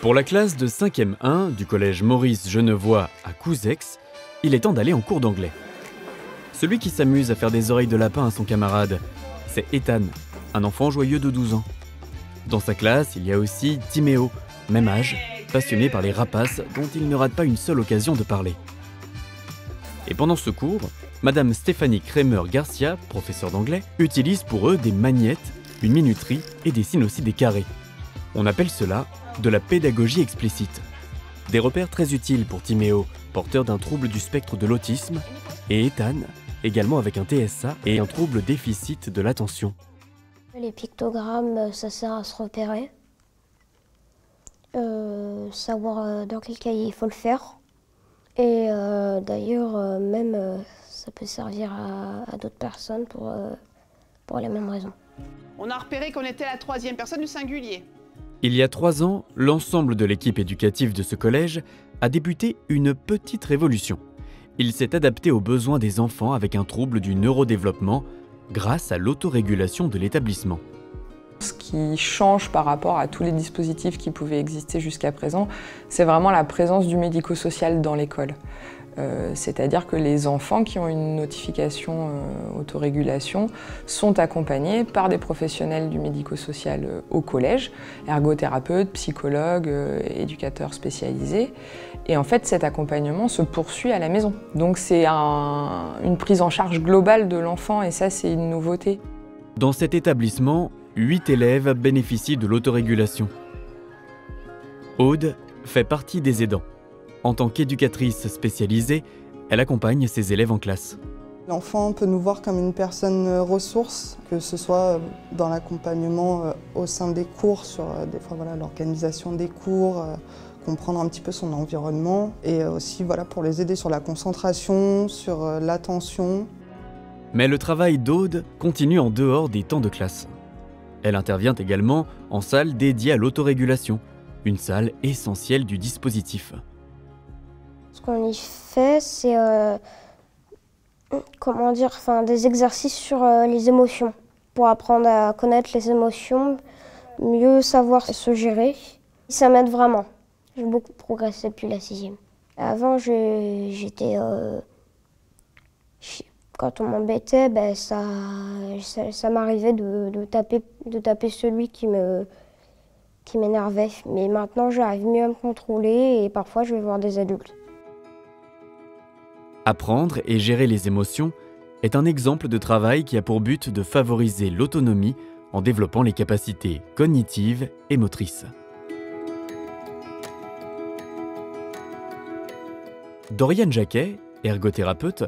Pour la classe de 5e 1 du collège Maurice Genevois à Couzex, il est temps d'aller en cours d'anglais. Celui qui s'amuse à faire des oreilles de lapin à son camarade, c'est Ethan, un enfant joyeux de 12 ans. Dans sa classe, il y a aussi Timéo, même âge, passionné par les rapaces dont il ne rate pas une seule occasion de parler. Et pendant ce cours, Madame Stéphanie Kramer-Garcia, professeure d'anglais, utilise pour eux des magnettes, une minuterie et dessine aussi des carrés. On appelle cela de la pédagogie explicite. Des repères très utiles pour Timéo, porteur d'un trouble du spectre de l'autisme, et Ethan, également avec un TSA et un trouble déficit de l'attention. Les pictogrammes, ça sert à se repérer, savoir dans quel cahier il faut le faire. Et d'ailleurs, même ça peut servir à d'autres personnes pour les mêmes raisons. On a repéré qu'on était la 3e personne du singulier. Il y a 3 ans, l'ensemble de l'équipe éducative de ce collège a débuté une petite révolution. Il s'est adapté aux besoins des enfants avec un trouble du neurodéveloppement grâce à l'autorégulation de l'établissement. Ce qui change par rapport à tous les dispositifs qui pouvaient exister jusqu'à présent, c'est vraiment la présence du médico-social dans l'école. C'est-à-dire que les enfants qui ont une notification autorégulation sont accompagnés par des professionnels du médico-social au collège, ergothérapeutes, psychologues, éducateurs spécialisés. Et en fait, cet accompagnement se poursuit à la maison. Donc c'est une prise en charge globale de l'enfant et ça, c'est une nouveauté. Dans cet établissement, 8 élèves bénéficient de l'autorégulation. Aude fait partie des aidants. En tant qu'éducatrice spécialisée, elle accompagne ses élèves en classe. L'enfant peut nous voir comme une personne ressource, que ce soit dans l'accompagnement au sein des cours, sur des fois, l'organisation des cours, comprendre un petit peu son environnement, et aussi pour les aider sur la concentration, sur l'attention. Mais le travail d'Aude continue en dehors des temps de classe. Elle intervient également en salle dédiée à l'autorégulation, une salle essentielle du dispositif. Ce qu'on y fait, c'est des exercices sur les émotions, pour apprendre à connaître les émotions, mieux savoir se gérer. Ça m'aide vraiment. J'ai beaucoup progressé depuis la 6e. Avant, j'étais... Quand on m'embêtait, ça m'arrivait de taper celui qui m'énervait. Mais maintenant, j'arrive mieux à me contrôler et parfois, je vais voir des adultes. Apprendre et gérer les émotions est un exemple de travail qui a pour but de favoriser l'autonomie en développant les capacités cognitives et motrices. Doriane Jacquet, ergothérapeute,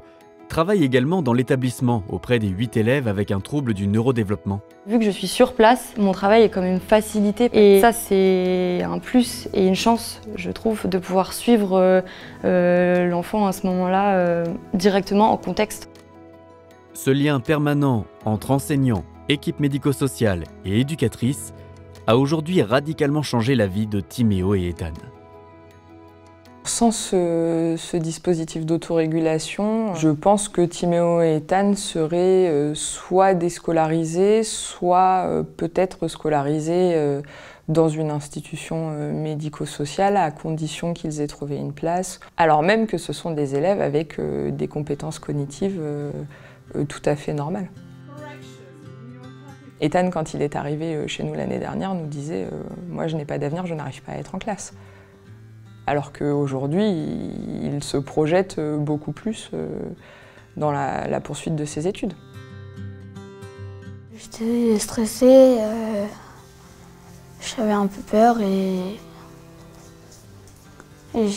travaille également dans l'établissement auprès des 8 élèves avec un trouble du neurodéveloppement. Vu que je suis sur place, mon travail est quand même facilité et ça c'est un plus et une chance, je trouve, de pouvoir suivre l'enfant à ce moment-là directement en contexte. Ce lien permanent entre enseignants, équipe médico-sociale et éducatrice a aujourd'hui radicalement changé la vie de Timéo et Ethan. Sans ce dispositif d'autorégulation, je pense que Timéo et Ethan seraient soit déscolarisés, soit peut-être scolarisés dans une institution médico-sociale à condition qu'ils aient trouvé une place, alors même que ce sont des élèves avec des compétences cognitives tout à fait normales. Ethan, quand il est arrivé chez nous l'année dernière, nous disait « Moi, je n'ai pas d'avenir, je n'arrive pas à être en classe ». Alors qu'aujourd'hui, il se projette beaucoup plus dans la poursuite de ses études. J'étais stressée, j'avais un peu peur et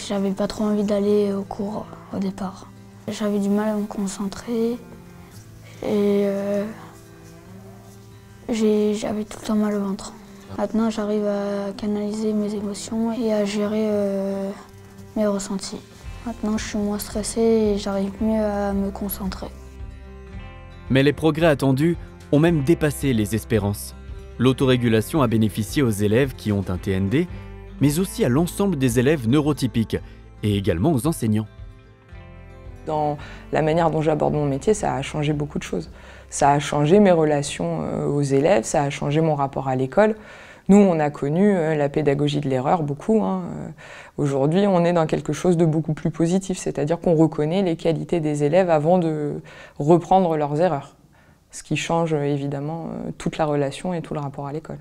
j'avais pas trop envie d'aller au cours au départ. J'avais du mal à me concentrer et j'avais tout le temps mal au ventre. Maintenant, j'arrive à canaliser mes émotions et à gérer mes ressentis. Maintenant, je suis moins stressée et j'arrive mieux à me concentrer. Mais les progrès attendus ont même dépassé les espérances. L'autorégulation a bénéficié aux élèves qui ont un TND, mais aussi à l'ensemble des élèves neurotypiques et également aux enseignants. Dans la manière dont j'aborde mon métier, ça a changé beaucoup de choses. Ça a changé mes relations aux élèves, ça a changé mon rapport à l'école. Nous, on a connu la pédagogie de l'erreur beaucoup. Aujourd'hui, on est dans quelque chose de beaucoup plus positif, c'est-à-dire qu'on reconnaît les qualités des élèves avant de reprendre leurs erreurs. Ce qui change évidemment toute la relation et tout le rapport à l'école.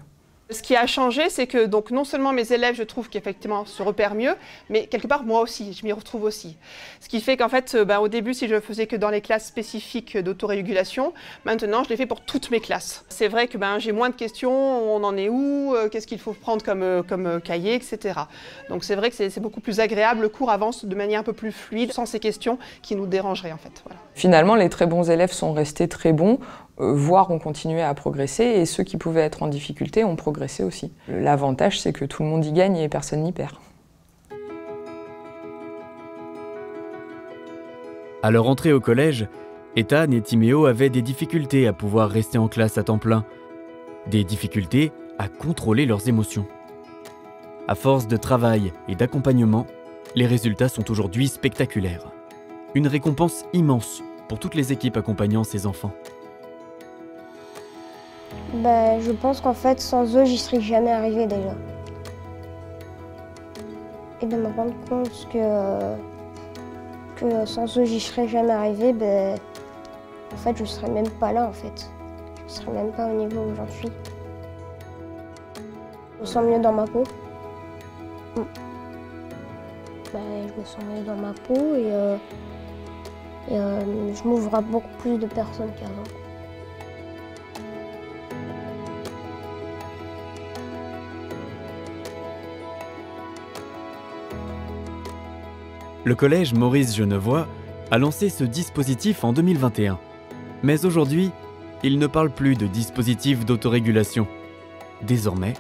Ce qui a changé, c'est que donc, non seulement mes élèves, je trouve qu'effectivement se repèrent mieux, mais quelque part moi aussi, je m'y retrouve aussi. Ce qui fait qu'en fait, au début, si je le faisais que dans les classes spécifiques d'autorégulation, maintenant je l'ai fait pour toutes mes classes. C'est vrai que j'ai moins de questions, on en est où, qu'est-ce qu'il faut prendre comme cahier, etc. Donc c'est vrai que c'est beaucoup plus agréable, le cours avance de manière un peu plus fluide, sans ces questions qui nous dérangeraient en fait. Voilà. Finalement, les très bons élèves sont restés très bons, voire ont continué à progresser, et ceux qui pouvaient être en difficulté ont progressé aussi. L'avantage, c'est que tout le monde y gagne et personne n'y perd. À leur entrée au collège, Ethan et Timéo avaient des difficultés à pouvoir rester en classe à temps plein. Des difficultés à contrôler leurs émotions. À force de travail et d'accompagnement, les résultats sont aujourd'hui spectaculaires. Une récompense immense pour toutes les équipes accompagnant ces enfants. Je pense qu'en fait, sans eux, j'y serais jamais arrivée déjà. Et de me rendre compte que sans eux, j'y serais jamais arrivée, en fait, je serais même pas là, en fait. Je serais même pas au niveau où j'en suis. Je me sens mieux dans ma peau. Je me sens mieux dans ma peau et je m'ouvre à beaucoup plus de personnes qu'avant. Le collège Maurice Genevoix a lancé ce dispositif en 2021. Mais aujourd'hui, il ne parle plus de dispositif d'autorégulation. Désormais,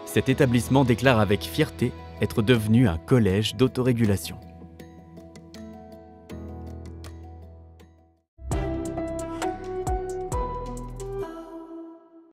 cet établissement déclare avec fierté être devenu un collège d'autorégulation.